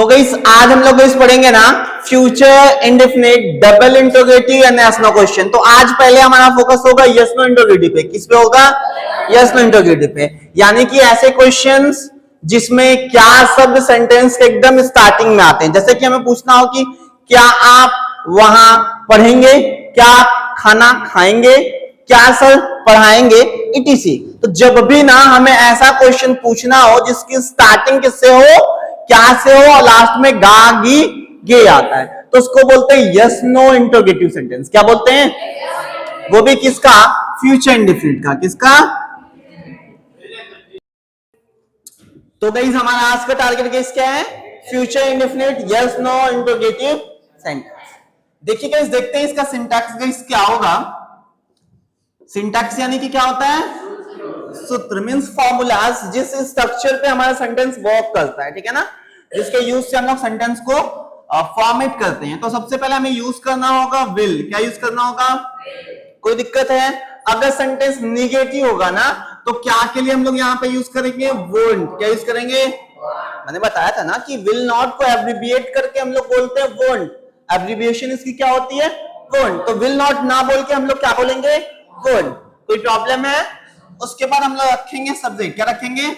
Guys आज हम लोग इस पढ़ेंगे ना future indefinite double interrogative and yes no question. तो आज पहले हमारा फोकस होगा यस नो इंटरोगेटिव पे। किस पे होगा? यस नो इंटरोगेटिव पे, यानी कि ऐसे क्वेश्चंस जिसमें क्या शब्द सेंटेंस के एकदम स्टार्टिंग में आते हैं। जैसे कि हमें पूछना हो कि क्या आप वहां पढ़ेंगे, क्या आप खाना खाएंगे, क्या सर पढ़ाएंगे, इटीसी। तो जब भी ना हमें ऐसा क्वेश्चन पूछना हो जिसकी स्टार्टिंग किससे हो, क्या से हो, और लास्ट में गा गी गे आता है, तो उसको बोलते हैं यस नो इंटरोगेटिव सेंटेंस। क्या बोलते हैं? वो भी किसका? फ्यूचर इंडेफिनिट का। किसका? तो गाइस हमारा आज का टारगेट केस क्या है? Future indefinite yes no interrogative sentence. देखिए गाइस, देखते हैं इसका सिंटैक्स गाइस क्या होगा। सिंटैक्स यानी कि क्या होता है? सूत्र मींस फॉर्मूलाज, जिस स्ट्रक्चर पे हमारा सेंटेंस वर्क करता है, ठीक है ना, जिसके यूज से हम लोग सेंटेंस को फॉर्मेट करते हैं। तो सबसे पहले हमें यूज करना होगा विल। क्या यूज करना होगा? कोई दिक्कत है? अगर सेंटेंस निगेटिव होगा ना तो क्या के लिए हम लोग यहाँ पे यूज करेंगे? वोंट। क्या यूज करेंगे? मैंने बताया था ना कि विल नॉट को एब्रिविएट करके हम लोग बोलते हैं वोंट। एब्रिविएशन इसकी क्या होती है? वोंट। तो विल नॉट ना बोल के हम लोग क्या बोलेंगे? वोंट। कोई प्रॉब्लम है? उसके बाद हम लोग रखेंगे सब्जेक्ट। क्या रखेंगे?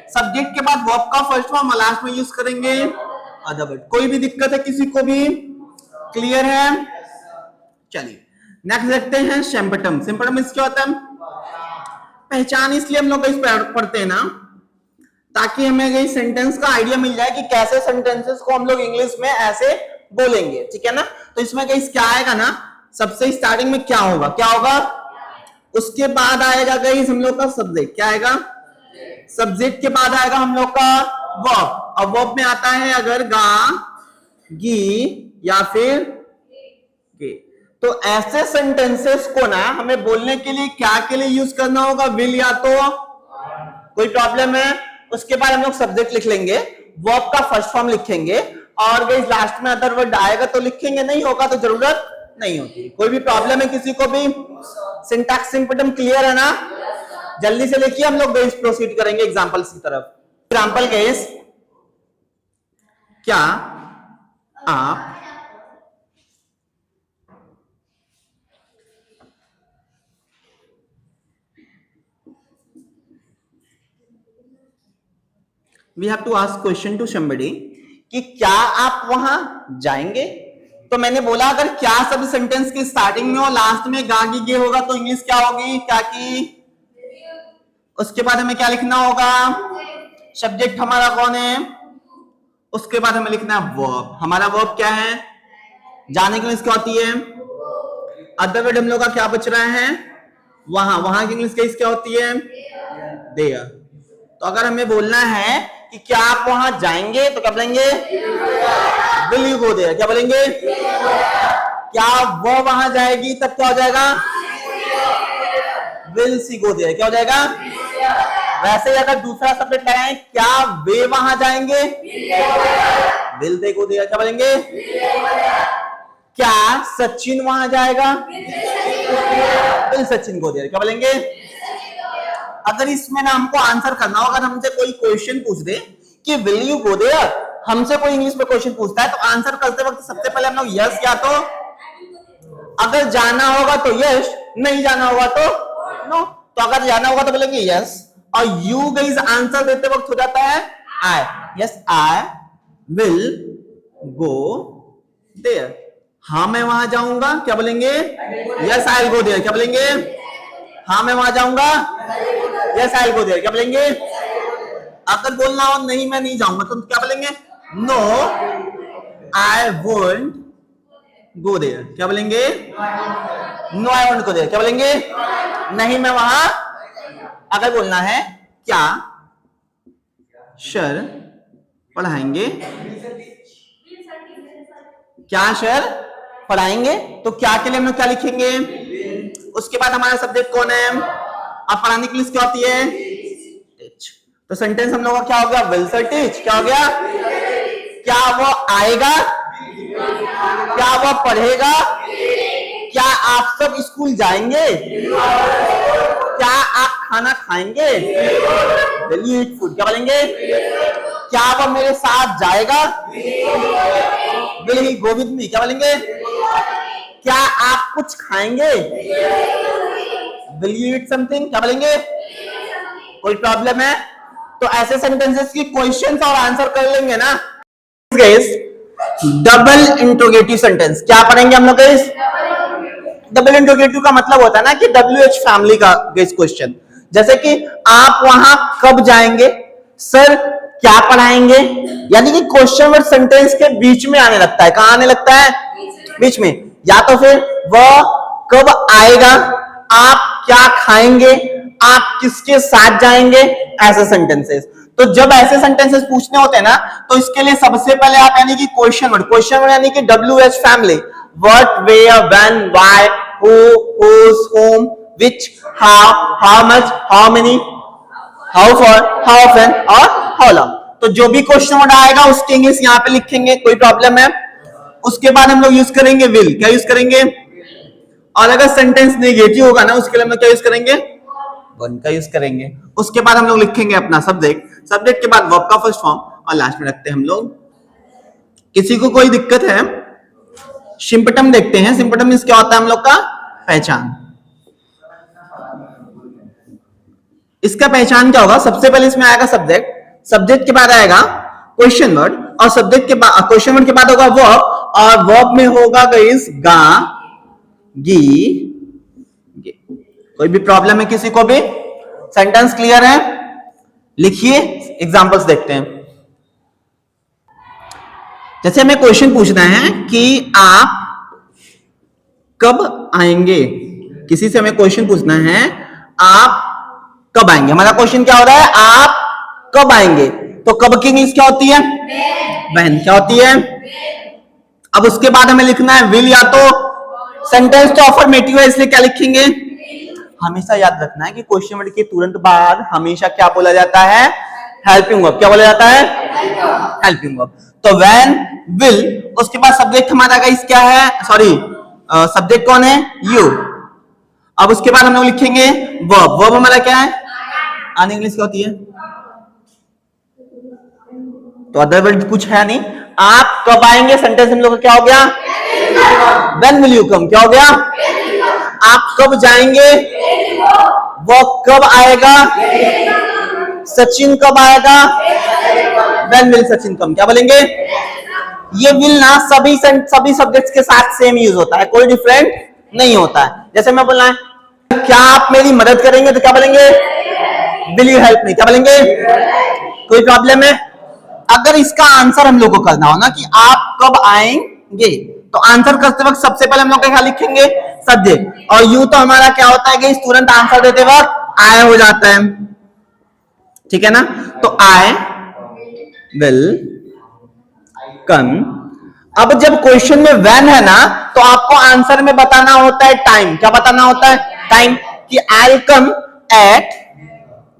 सब्जेक्ट के बाद वर्ब का फर्स्ट फॉर्म लास्ट में यूज करेंगे अदर वर्ड। कोई भी दिक्कत है किसी को भी? क्लियर है? चलिए नेक्स्ट देखते हैं सिंपटम। सिंपटम मींस क्या होता है? पहचान इसलिए हम लोग पढ़ते हैं ना ताकि हमें सेंटेंस का आइडिया मिल जाए कि कैसे सेंटेंसेस को हम लोग इंग्लिश में ऐसे बोलेंगे, ठीक है ना। तो इसमें क्या आएगा ना, सबसे स्टार्टिंग में क्या होगा? क्या होगा? उसके बाद आएगा गाइस हम लोग का सब्जेक्ट। क्या आएगा? सब्जेक्ट के बाद आएगा हम लोग का वर्ब। अब वर्ब में आता है अगर गा गी या फिर गे। तो ऐसे सेंटेंसेस को ना हमें बोलने के लिए क्या के लिए यूज करना होगा? विल या तो। कोई प्रॉब्लम है? उसके बाद हम लोग सब्जेक्ट लिख लेंगे, वर्ब का फर्स्ट फॉर्म लिखेंगे, और गाइस लास्ट में अदर वर्ड आएगा तो लिखेंगे, नहीं होगा तो जरूरत नहीं होती। कोई भी प्रॉब्लम है किसी को भी? सिंटैक्स सिंपटम क्लियर है ना? जल्दी से लिखिए, हम लोग गाइस प्रोसीड करेंगे एग्जांपल्स की तरफ। एग्जांपल गाइस, क्या आप we have to ask question to somebody कि क्या आप वहां जाएंगे। तो मैंने बोला अगर क्या सब सेंटेंस की स्टार्टिंग में और लास्ट में गा गी गे होगा तो इंग्लिश क्या होगी? क्या की। उसके बाद हमें क्या लिखना होगा? सब्जेक्ट हमारा कौन है? उसके बाद हमें लिखना है वर्ब। हमारा वर्ब क्या है? जाने की इंग्लिश क्या होती है? अदर वर्ड हम लोग का क्या बच रहा है? वहां। वहां की इंग्लिश क्या होती है? देयर। तो अगर हमें बोलना है कि क्या आप वहां जाएंगे तो क्या बोलेंगे? Will you go there. क्या बोलेंगे? क्या वो वहां जाएगी तब क्या हो जाएगा? Will she go there. क्या हो जाएगा? वैसे ही अगर दूसरा सब्जेक्ट लगाएं, क्या वे वहां जाएंगे? Will they go there. क्या बोलेंगे? क्या सचिन वहां जाएगा? Will Sachin go there. क्या बोलेंगे? अगर इसमें ना हमको आंसर करना हो, अगर हमसे कोई क्वेश्चन पूछ दे कि विल यू गो देयर, हमसे कोई इंग्लिश में क्वेश्चन पूछता है तो आंसर करते वक्त सबसे पहले हम लोग यस या तो। अगर जाना होगा तो यस, नहीं जाना होगा तो नो। तो अगर जाना होगा तो बोलेंगे यस, और यू गाइस आंसर देते वक्त हो जाता है I. Yes I will go there. हाँ मैं वहां जाऊंगा। क्या बोलेंगे? Yes I will go there. क्या बोलेंगे? हाँ मैं वहां जाऊंगा। Yes I will go there. क्या बोलेंगे? अगर बोलना हो नहीं मैं नहीं जाऊंगा तो क्या बोलेंगे? No I won't go there. क्या बोलेंगे? No I won't go there. क्या बोलेंगे? नहीं मैं वहां। अगर बोलना है क्या सर पढ़ाएंगे, क्या सर पढ़ाएंगे, तो क्या के लिए हम लोग क्या लिखेंगे? उसके बाद हमारा सब्जेक्ट कौन है? अब पढ़ाने की लिस्ट क्या होती है? टीच। तो सेंटेंस हम लोग का क्या हो गया? Will sir teach. क्या हो गया? क्या वो आएगा? क्या वो पढ़ेगा? क्या आप सब स्कूल जाएंगे? क्या आप खाना खाएंगे? Will you eat food. क्या बोलेंगे? क्या वो मेरे साथ जाएगा? Will he go with me? क्या बोलेंगे? क्या आप कुछ खाएंगे? Will you eat something? क्या बोलेंगे? कोई प्रॉब्लम है? तो ऐसे सेंटेंसेस की क्वेश्चंस और आंसर कर लेंगे ना गाइस। डबल इंट्रोगेटिव सेंटेंस क्या पढ़ेंगे हम लोग गाइस? डबल इंट्रोगेटिव का मतलब होता है ना कि WH फैमिली का गाइस क्वेश्चन। जैसे कि आप वहां कब जाएंगे? सर क्या पढ़ाएंगे? यानी कि क्वेश्चन वर्ड सेंटेंस के बीच में आने लगता है। कहां आने लगता है? बीच में। या तो फिर वह कब आएगा, आप क्या खाएंगे, आप किसके साथ जाएंगे, ऐसे सेंटेंसेस। तो जब ऐसे सेंटेंसेस पूछने होते हैं ना, तो इसके लिए सबसे पहले आप यानी कि क्वेश्चन वर्ड यानी कि WH family, what, where, when, why, who, whose, whom, which, how much, how many, how far, how often और how long। तो जो भी क्वेश्चन वर्ड आएगा उसकी इंग्लिश यहाँ पे लिखेंगे, कोई प्रॉब्लम है? उसके बाद हम लोग यूज करेंगे विल। क्या यूज करेंगे? और अगर सेंटेंस नेगेटिव होगा ना, उसके लिए हम लोग क्या यूज करेंगे? वन का यूज करेंगे। उसके बाद हम लोग लिखेंगे अपना सब्जेक्ट के बाद वर्ब का फर्स्ट फॉर्म, और लास्ट में रखते हैं हम लोग। किसी को कोई दिक्कत है? सिंपटम देखते हैं। सिंपटम मींस क्या होता है हम लोग का? पहचान। इसका पहचान क्या होगा? सबसे पहले इसमें आएगा सब्जेक्ट के बाद आएगा क्वेश्चन वर्ड, और सब्जेक्ट के बाद क्वेश्चन वर्ड के बाद होगा वर्ब, और वर्ब में होगा गाइस गा, गी, गे। कोई भी प्रॉब्लम है किसी को भी? सेंटेंस क्लियर है? लिखिए, एग्जांपल्स देखते हैं। जैसे हमें क्वेश्चन पूछना है कि आप कब आएंगे। किसी से हमें क्वेश्चन पूछना है आप कब आएंगे। हमारा क्वेश्चन क्या हो रहा है? आप कब आएंगे। तो कब की इंग्लिश क्या होती है? व्हेन। क्या होती है? अब उसके बाद हमें लिखना है विल, या तो सेंटेंस तो अफर्मेटिव है इसलिए क्या लिखेंगे? हमेशा याद रखना है कि क्वेश्चन वर्ड के तुरंत बाद हमेशा क्या बोला जाता है? Helping verb. क्या बोला जाता है? Helping verb. तो व्हेन, विल, उसके बाद सब्जेक्ट हमारा गाइस क्या है? सॉरी, सब्जेक्ट कौन है? यू। अब उसके बाद हम लोग लिखेंगे वर्ब हमारा क्या है? आने इंग्लिश क्या होती है? तो अदर वर्ड कुछ है नहीं। आप कब आएंगे सेंटेंस हम लोग का क्या हो गया? When will you come. क्या हो गया? आप कब जाएंगे? वो कब आएगा? सचिन कब आएगा? व्हेन विल सचिन कम। क्या बोलेंगे? ये विल ना सभी सब्जेक्ट्स के साथ सेम यूज होता है, कोई डिफरेंट नहीं होता है। जैसे मैं बोलना है क्या आप मेरी मदद करेंगे, तो क्या बोलेंगे? Will you help me. क्या बोलेंगे? कोई प्रॉब्लम है? अगर इसका आंसर हम लोग को करना हो ना कि आप कब आएंगे, तो आंसर करते वक्त सबसे पहले हम लोग क्या लिखेंगे? सब्जेक्ट। और यू तो हमारा क्या होता है कि तुरंत आंसर देते वक्त आए हो जाता है, ठीक है ना? तो आई विल कम। अब जब क्वेश्चन में व्हेन है ना, तो आपको आंसर में बताना होता है टाइम। क्या बताना होता है? टाइम। कि आई विल कम एट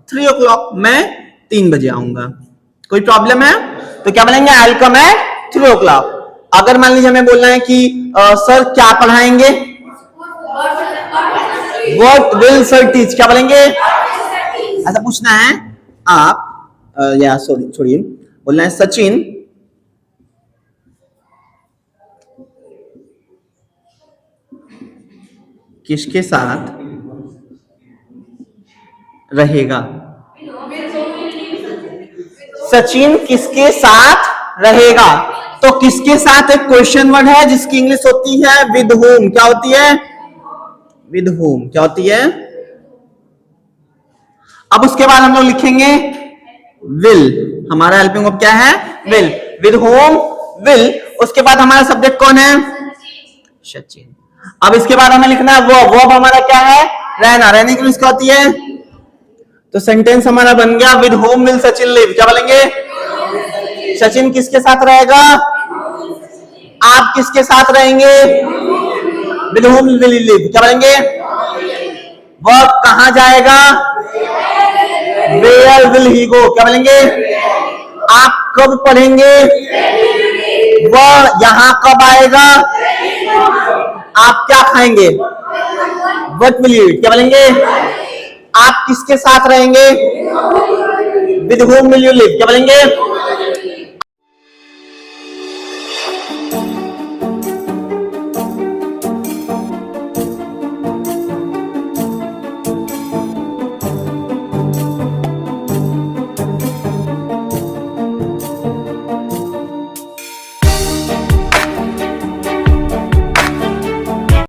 3 o'clock। मैं 3 बजे आऊंगा। कोई प्रॉब्लम है? तो क्या बोलेंगे? I will come at 3 o'clock। अगर मान लीजिए हमें बोलना है कि सर क्या पढ़ाएंगे, व्हाट विल सर टीच। क्या बोलेंगे? ऐसा पूछना है आप, या छोड़िए, बोलना है सचिन किसके साथ रहेगा। सचिन किसके साथ रहेगा। तो किसके साथ एक क्वेश्चन वर्ड है जिसकी इंग्लिश होती है विद होम। क्या होती है? With home. क्या होती है? अब उसके बाद हम लोग लिखेंगे विल। हमारा हेल्पिंग वर्ब क्या है? विल। With home, will. उसके बाद हमारा सब्जेक्ट कौन है? सचिन। अब इसके बाद हमें लिखना है वर्ब हमारा क्या है? रहना। रहने की इंग्लिश क्या होती है? तो सेंटेंस हमारा बन गया with home will Sachin live. क्या बोलेंगे? सचिन किसके साथ रहेगा? आप किसके साथ रहेंगे? With home will live. क्या बोलेंगे? वह कहां जाएगा? वेयर विल ही गो। क्या बोलेंगे? आप कब पढ़ेंगे? वह यहां कब आएगा? आप क्या खाएंगे? What will you eat. क्या बोलेंगे? आप किसके साथ रहेंगे? With home will you live. क्या बोलेंगे?